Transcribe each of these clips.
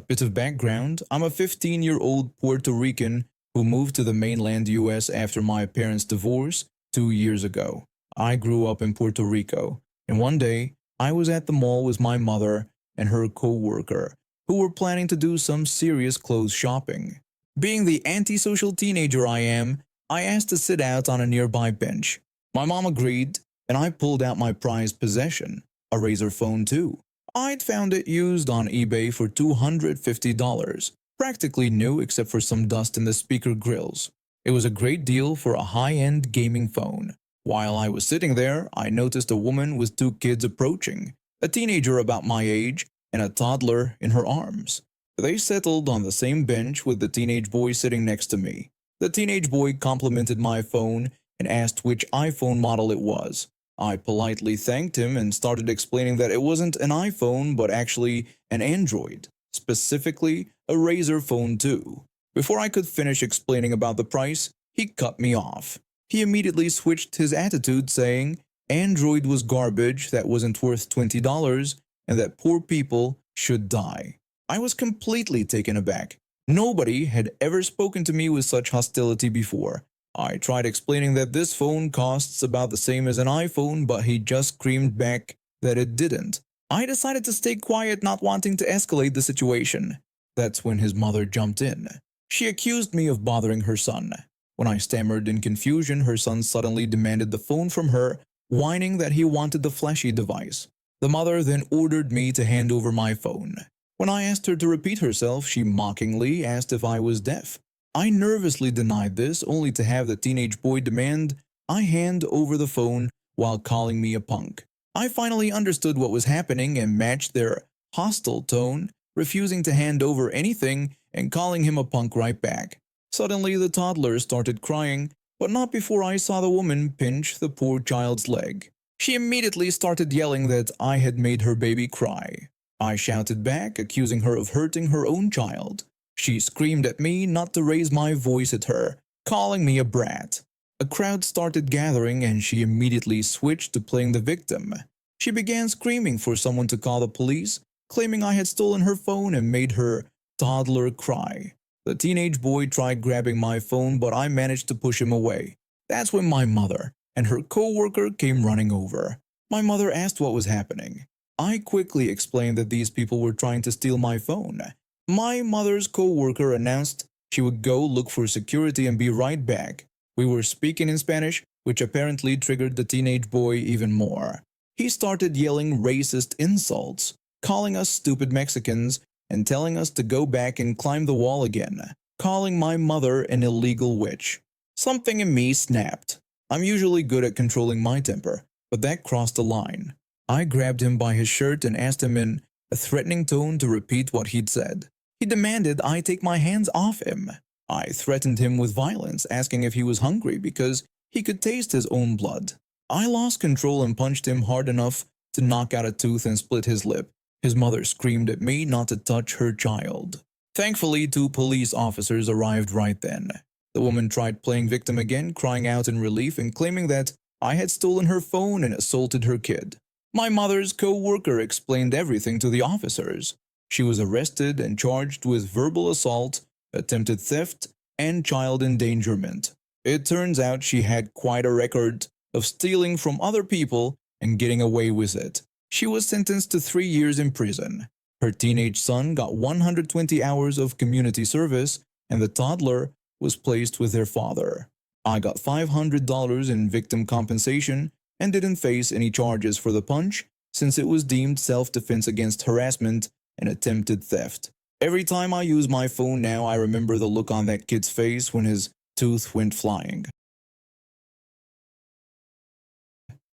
Bit of background: I'm a 15-year-old Puerto Rican who moved to the mainland US after my parents' divorce 2 years ago. I grew up in Puerto Rico, and one day I was at the mall with my mother and her co-worker, who were planning to do some serious clothes shopping. Being the antisocial teenager I am, I asked to sit out on a nearby bench. My mom agreed, and I pulled out my prized possession, a Razr phone 2. I'd found it used on eBay for $250, practically new except for some dust in the speaker grills. It was a great deal for a high-end gaming phone. While I was sitting there, I noticed a woman with two kids approaching, a teenager about my age and a toddler in her arms. They settled on the same bench with the teenage boy sitting next to me. The teenage boy complimented my phone and asked which iPhone model it was. I politely thanked him and started explaining that it wasn't an iPhone but actually an Android, specifically a Razr phone 2. Before I could finish explaining about the price, he cut me off. He immediately switched his attitude, saying Android was garbage that wasn't worth $20 and that poor people should die. I was completely taken aback. Nobody had ever spoken to me with such hostility before. I tried explaining that this phone costs about the same as an iPhone, but he just screamed back that it didn't. I decided to stay quiet, not wanting to escalate the situation. That's when his mother jumped in. She accused me of bothering her son. When I stammered in confusion, her son suddenly demanded the phone from her, whining that he wanted the flashy device. The mother then ordered me to hand over my phone. When I asked her to repeat herself, she mockingly asked if I was deaf. I nervously denied this, only to have the teenage boy demand I hand over the phone while calling me a punk. I finally understood what was happening and matched their hostile tone, refusing to hand over anything and calling him a punk right back. Suddenly, the toddler started crying, but not before I saw the woman pinch the poor child's leg. She immediately started yelling that I had made her baby cry. I shouted back, accusing her of hurting her own child. She screamed at me not to raise my voice at her, calling me a brat. A crowd started gathering and she immediately switched to playing the victim. She began screaming for someone to call the police, claiming I had stolen her phone and made her toddler cry. The teenage boy tried grabbing my phone, but I managed to push him away. That's when my mother and her co-worker came running over. My mother asked what was happening. I quickly explained that these people were trying to steal my phone. My mother's co-worker announced she would go look for security and be right back. We were speaking in Spanish, which apparently triggered the teenage boy even more. He started yelling racist insults, calling us stupid Mexicans, and telling us to go back and climb the wall again, calling my mother an illegal witch. Something in me snapped. I'm usually good at controlling my temper, but that crossed the line. I grabbed him by his shirt and asked him in a threatening tone to repeat what he'd said. He demanded I take my hands off him. I threatened him with violence, asking if he was hungry because he could taste his own blood. I lost control and punched him hard enough to knock out a tooth and split his lip. His mother screamed at me not to touch her child. Thankfully, 2 police officers arrived right then. The woman tried playing victim again, crying out in relief and claiming that I had stolen her phone and assaulted her kid. My mother's co-worker explained everything to the officers. She was arrested and charged with verbal assault, attempted theft, and child endangerment. It turns out she had quite a record of stealing from other people and getting away with it. She was sentenced to 3 years in prison. Her teenage son got 120 hours of community service, and the toddler was placed with their father. I got $500 in victim compensation and didn't face any charges for the punch since it was deemed self-defense against harassment and attempted theft. Every time I use my phone now, I remember the look on that kid's face when his tooth went flying.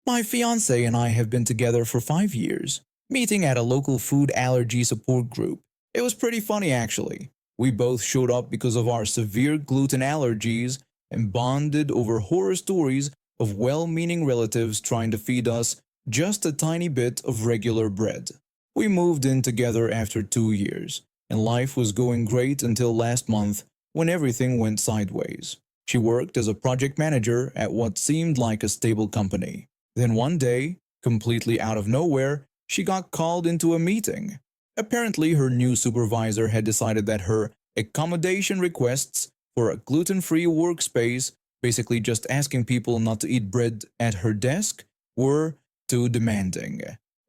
My fiancé and I have been together for 5 years, meeting at a local food allergy support group. It was pretty funny actually. We both showed up because of our severe gluten allergies and bonded over horror stories of well-meaning relatives trying to feed us just a tiny bit of regular bread. We moved in together after 2 years, and life was going great until last month when everything went sideways. She worked as a project manager at what seemed like a stable company. Then one day, completely out of nowhere, she got called into a meeting. Apparently, her new supervisor had decided that her accommodation requests for a gluten-free workspace, basically just asking people not to eat bread at her desk, were too demanding.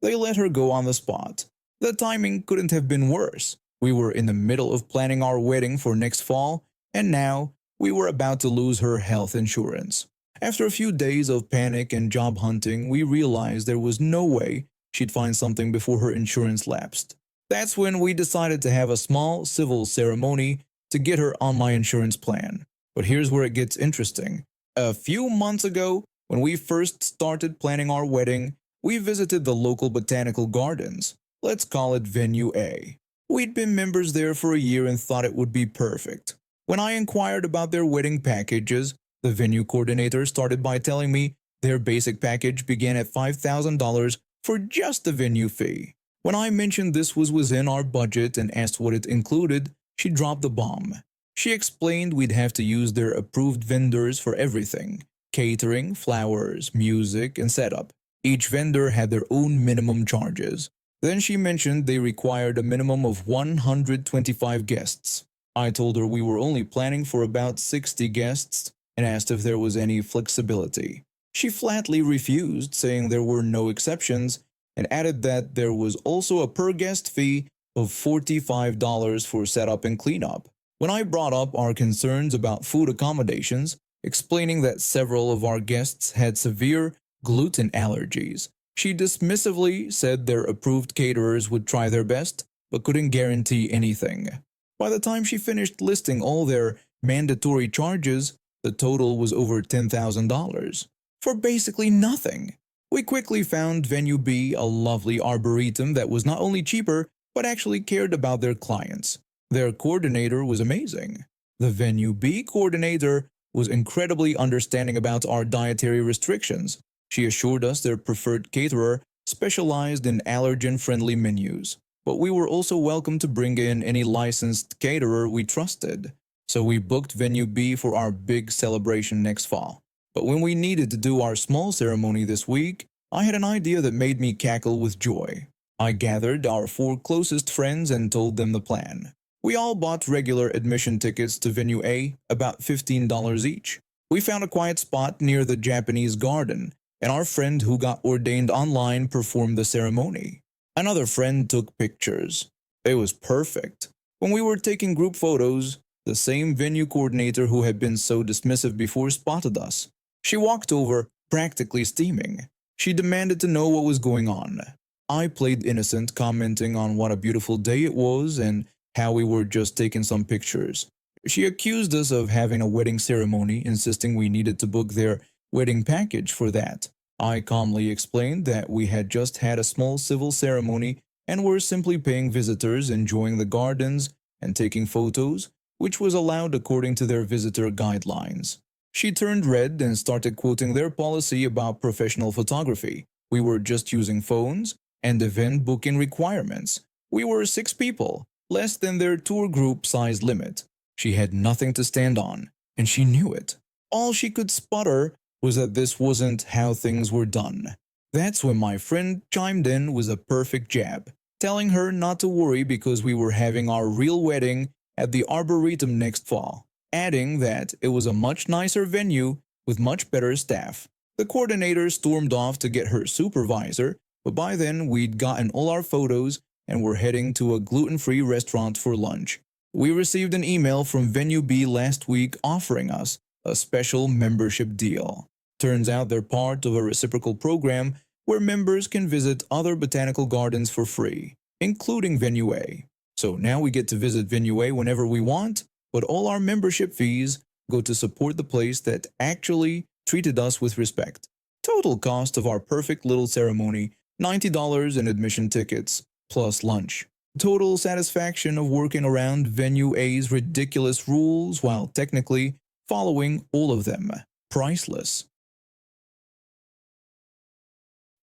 They let her go on the spot. The timing couldn't have been worse. We were in the middle of planning our wedding for next fall, and now we were about to lose her health insurance. After a few days of panic and job hunting, we realized there was no way she'd find something before her insurance lapsed. That's when we decided to have a small civil ceremony to get her on my insurance plan. But here's where it gets interesting. A few months ago, when we first started planning our wedding, we visited the local botanical gardens. Let's call it Venue A. We'd been members there for a year and thought it would be perfect. When I inquired about their wedding packages, the venue coordinator started by telling me their basic package began at $5,000 for just the venue fee. When I mentioned this was within our budget and asked what it included, she dropped the bomb. She explained we'd have to use their approved vendors for everything: catering, flowers, music, and setup. Each vendor had their own minimum charges. Then she mentioned they required a minimum of 125 guests. I told her we were only planning for about 60 guests and asked if there was any flexibility. She flatly refused, saying there were no exceptions, and added that there was also a per-guest fee of $45 for setup and cleanup. When I brought up our concerns about food accommodations, explaining that several of our guests had severe gluten allergies, she dismissively said their approved caterers would try their best, but couldn't guarantee anything. By the time she finished listing all their mandatory charges, the total was over $10,000. For basically nothing. We quickly found Venue B a lovely arboretum that was not only cheaper, but actually cared about their clients. Their coordinator was amazing. The Venue B coordinator was incredibly understanding about our dietary restrictions. She assured us their preferred caterer specialized in allergen-friendly menus, but we were also welcome to bring in any licensed caterer we trusted. So we booked Venue B for our big celebration next fall. But when we needed to do our small ceremony this week, I had an idea that made me cackle with joy. I gathered our 4 closest friends and told them the plan. We all bought regular admission tickets to Venue A, about $15 each. We found a quiet spot near the Japanese garden, and our friend who got ordained online performed the ceremony. Another friend took pictures. It was perfect. When we were taking group photos, the same venue coordinator who had been so dismissive before spotted us. She walked over, practically steaming. She demanded to know what was going on. I played innocent, commenting on what a beautiful day it was and how we were just taking some pictures. She accused us of having a wedding ceremony, insisting we needed to book their wedding package for that. I calmly explained that we had just had a small civil ceremony and were simply paying visitors, enjoying the gardens, and taking photos, which was allowed according to their visitor guidelines. She turned red and started quoting their policy about professional photography. We were just using phones and event booking requirements. We were 6 people, less than their tour group size limit. She had nothing to stand on, and she knew it. All she could sputter was that this wasn't how things were done. That's when my friend chimed in with a perfect jab, telling her not to worry because we were having our real wedding at the Arboretum next fall, adding that it was a much nicer venue with much better staff. The coordinator stormed off to get her supervisor, but by then we'd gotten all our photos and were heading to a gluten-free restaurant for lunch. We received an email from Venue B last week offering us a special membership deal. Turns out they're part of a reciprocal program where members can visit other botanical gardens for free, including Venue A. So now we get to visit Venue A whenever we want, but all our membership fees go to support the place that actually treated us with respect. Total cost of our perfect little ceremony, $90 in admission tickets, plus lunch. Total satisfaction of working around Venue A's ridiculous rules while technically following all of them. Priceless.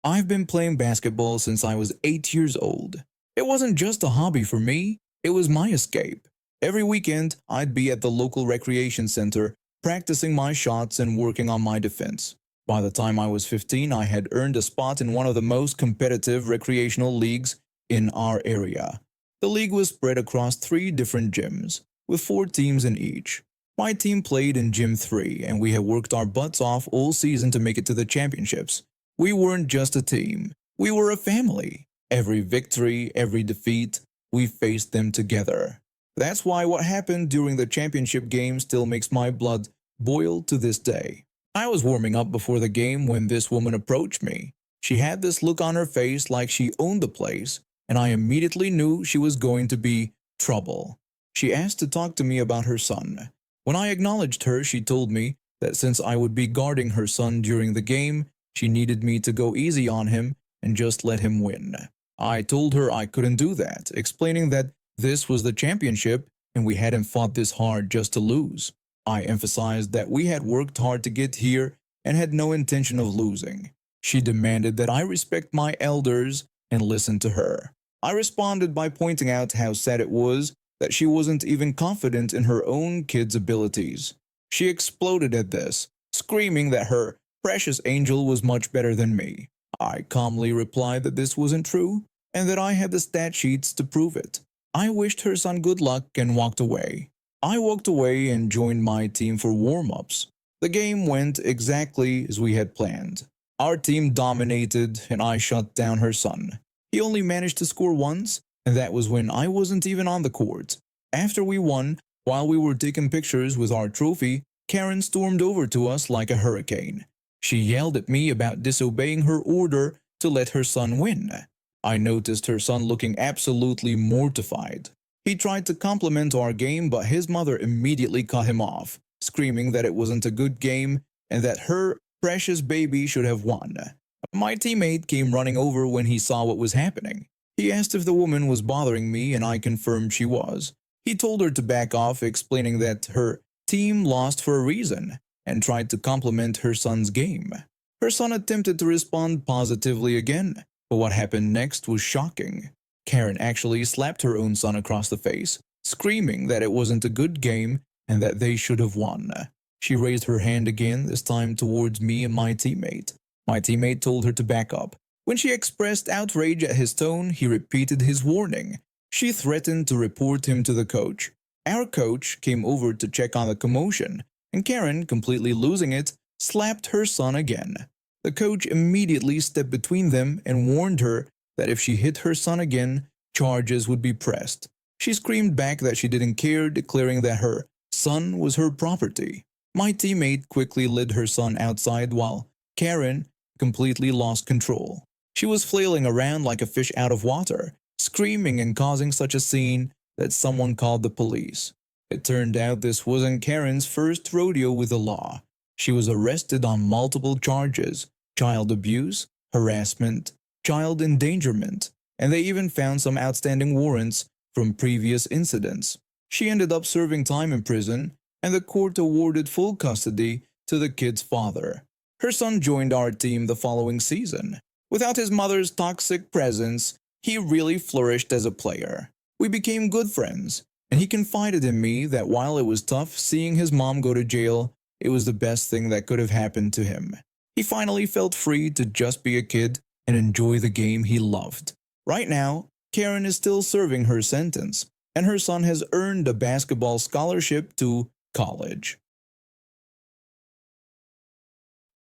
I've been playing basketball since I was 8 years old. It wasn't just a hobby for me, it was my escape. Every weekend, I'd be at the local recreation center, practicing my shots and working on my defense. By the time I was 15, I had earned a spot in one of the most competitive recreational leagues in our area. The league was spread across 3 different gyms, with 4 teams in each. My team played in Gym 3, and we had worked our butts off all season to make it to the championships. We weren't just a team, we were a family. Every victory, every defeat, we faced them together. That's why what happened during the championship game still makes my blood boil to this day. I was warming up before the game when this woman approached me. She had this look on her face like she owned the place, and I immediately knew she was going to be trouble. She asked to talk to me about her son. When I acknowledged her, she told me that since I would be guarding her son during the game, she needed me to go easy on him and just let him win. I told her I couldn't do that, explaining that this was the championship and we hadn't fought this hard just to lose. I emphasized that we had worked hard to get here and had no intention of losing. She demanded that I respect my elders and listen to her. I responded by pointing out how sad it was that she wasn't even confident in her own kid's abilities. She exploded at this, screaming that her precious angel was much better than me. I calmly replied that this wasn't true and that I had the stat sheets to prove it. I wished her son good luck and walked away. I walked away and joined my team for warm-ups. The game went exactly as we had planned. Our team dominated and I shut down her son. He only managed to score once, and that was when I wasn't even on the court. After we won, while we were taking pictures with our trophy, Karen stormed over to us like a hurricane. She yelled at me about disobeying her order to let her son win. I noticed her son looking absolutely mortified. He tried to compliment our game, but his mother immediately cut him off, screaming that it wasn't a good game and that her precious baby should have won. My teammate came running over when he saw what was happening. He asked if the woman was bothering me, and I confirmed she was. He told her to back off, explaining that her team lost for a reason, and tried to compliment her son's game. Her son attempted to respond positively again, but what happened next was shocking. Karen actually slapped her own son across the face, screaming that it wasn't a good game and that they should have won. She raised her hand again, this time towards me and my teammate. My teammate told her to back up. When she expressed outrage at his tone, he repeated his warning. She threatened to report him to the coach. Our coach came over to check on the commotion, and Karen, completely losing it, slapped her son again. The coach immediately stepped between them and warned her that if she hit her son again, charges would be pressed. She screamed back that she didn't care, declaring that her son was her property. My teammate quickly led her son outside while Karen completely lost control. She was flailing around like a fish out of water, screaming and causing such a scene that someone called the police. It turned out this wasn't Karen's first rodeo with the law. She was arrested on multiple charges: child abuse, harassment, child endangerment, and they even found some outstanding warrants from previous incidents. She ended up serving time in prison, and the court awarded full custody to the kid's father. Her son joined our team the following season. Without his mother's toxic presence, he really flourished as a player. We became good friends, and he confided in me that while it was tough seeing his mom go to jail, it was the best thing that could have happened to him. He finally felt free to just be a kid and enjoy the game he loved. Right now, Karen is still serving her sentence, and her son has earned a basketball scholarship to college.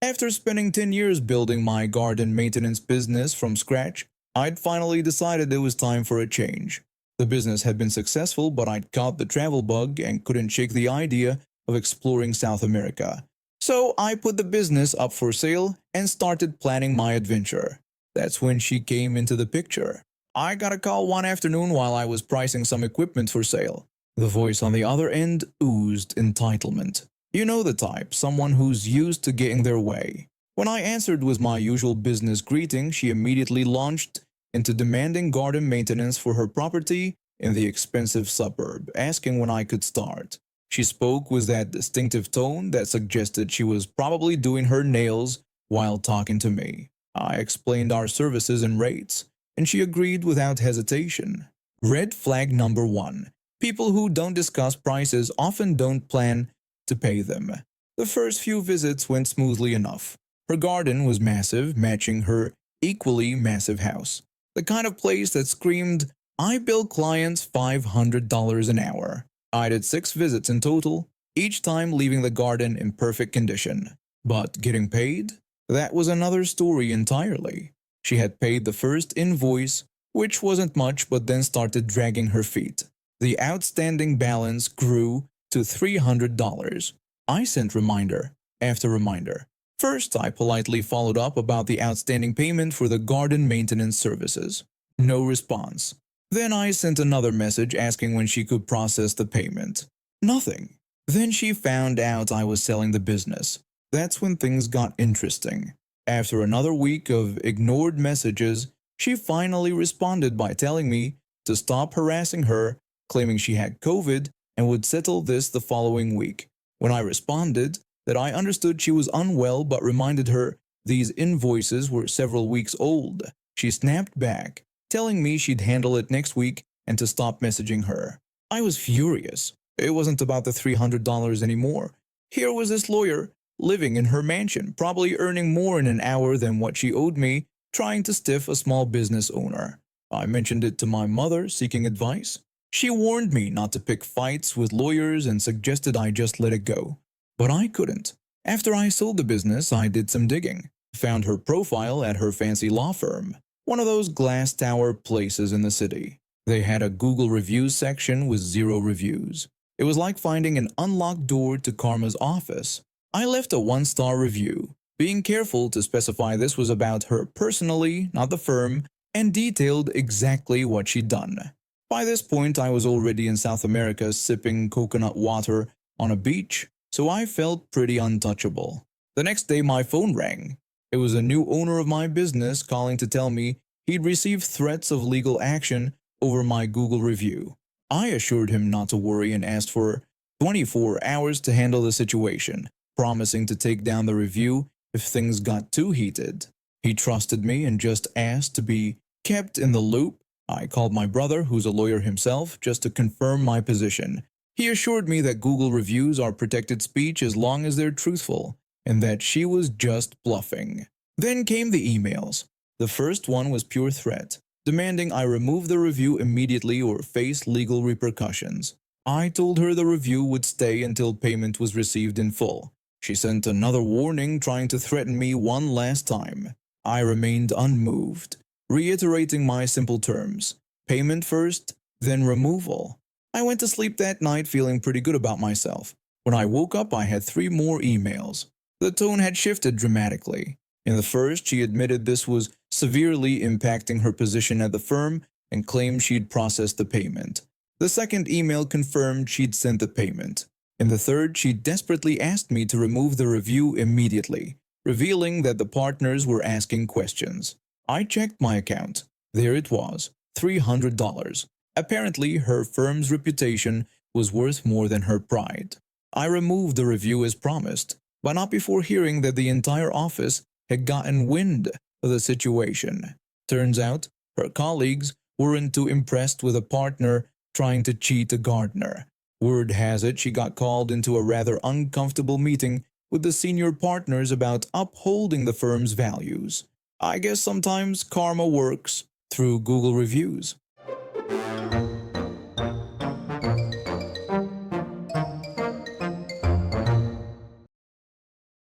After spending 10 years building my garden maintenance business from scratch, I'd finally decided it was time for a change. The business had been successful, but I'd caught the travel bug and couldn't shake the idea of exploring South America. So I put the business up for sale and started planning my adventure. That's when she came into the picture. I got a call one afternoon while I was pricing some equipment for sale. The voice on the other end oozed entitlement. You know the type, someone who's used to getting their way. When I answered with my usual business greeting, she immediately launched into demanding garden maintenance for her property in the expensive suburb, asking when I could start. She spoke with that distinctive tone that suggested she was probably doing her nails while talking to me. I explained our services and rates, and she agreed without hesitation. Red flag number 1. People who don't discuss prices often don't plan to pay them. The first few visits went smoothly enough. Her garden was massive, matching her equally massive house. The kind of place that screamed, I bill clients $500 an hour. I did 6 visits in total, each time leaving the garden in perfect condition. But getting paid? That was another story entirely. She had paid the first invoice, which wasn't much, but then started dragging her feet. The outstanding balance grew to $300. I sent reminder after reminder. First, I politely followed up about the outstanding payment for the garden maintenance services. No response. Then I sent another message asking when she could process the payment. Nothing. Then she found out I was selling the business. That's when things got interesting. After another week of ignored messages, she finally responded by telling me to stop harassing her, claiming she had COVID and would settle this the following week. When I responded that I understood she was unwell but reminded her these invoices were several weeks old, she snapped back, telling me she'd handle it next week and to stop messaging her. I was furious. It wasn't about the $300 anymore. Here was this lawyer living in her mansion, probably earning more in an hour than what she owed me, trying to stiff a small business owner. I mentioned it to my mother, seeking advice. She warned me not to pick fights with lawyers and suggested I just let it go. But I couldn't. After I sold the business, I did some digging. Found her profile at her fancy law firm, one of those glass tower places in the city. They had a Google reviews section with 0 reviews. It was like finding an unlocked door to Karma's office. I left a 1-star review, being careful to specify this was about her personally, not the firm, and detailed exactly what she'd done. By this point, I was already in South America sipping coconut water on a beach, so I felt pretty untouchable. The next day, my phone rang. It was a new owner of my business calling to tell me he'd received threats of legal action over my Google review. I assured him not to worry and asked for 24 hours to handle the situation, promising to take down the review if things got too heated. He trusted me and just asked to be kept in the loop. I called my brother, who's a lawyer himself, just to confirm my position. He assured me that Google reviews are protected speech as long as they're truthful, and that she was just bluffing. Then came the emails. The first one was pure threat, demanding I remove the review immediately or face legal repercussions. I told her the review would stay until payment was received in full. She sent another warning, trying to threaten me one last time. I remained unmoved, reiterating my simple terms: payment first, then removal. I went to sleep that night feeling pretty good about myself. When I woke up, I had 3 more emails. The tone had shifted dramatically. In the first, she admitted this was severely impacting her position at the firm and claimed she'd processed the payment. The second email confirmed she'd sent the payment. In the third, she desperately asked me to remove the review immediately, revealing that the partners were asking questions. I checked my account. There it was, $300. Apparently, her firm's reputation was worth more than her pride. I removed the review as promised, but not before hearing that the entire office had gotten wind of the situation. Turns out, her colleagues weren't too impressed with a partner trying to cheat a gardener. Word has it she got called into a rather uncomfortable meeting with the senior partners about upholding the firm's values. I guess sometimes karma works through Google reviews.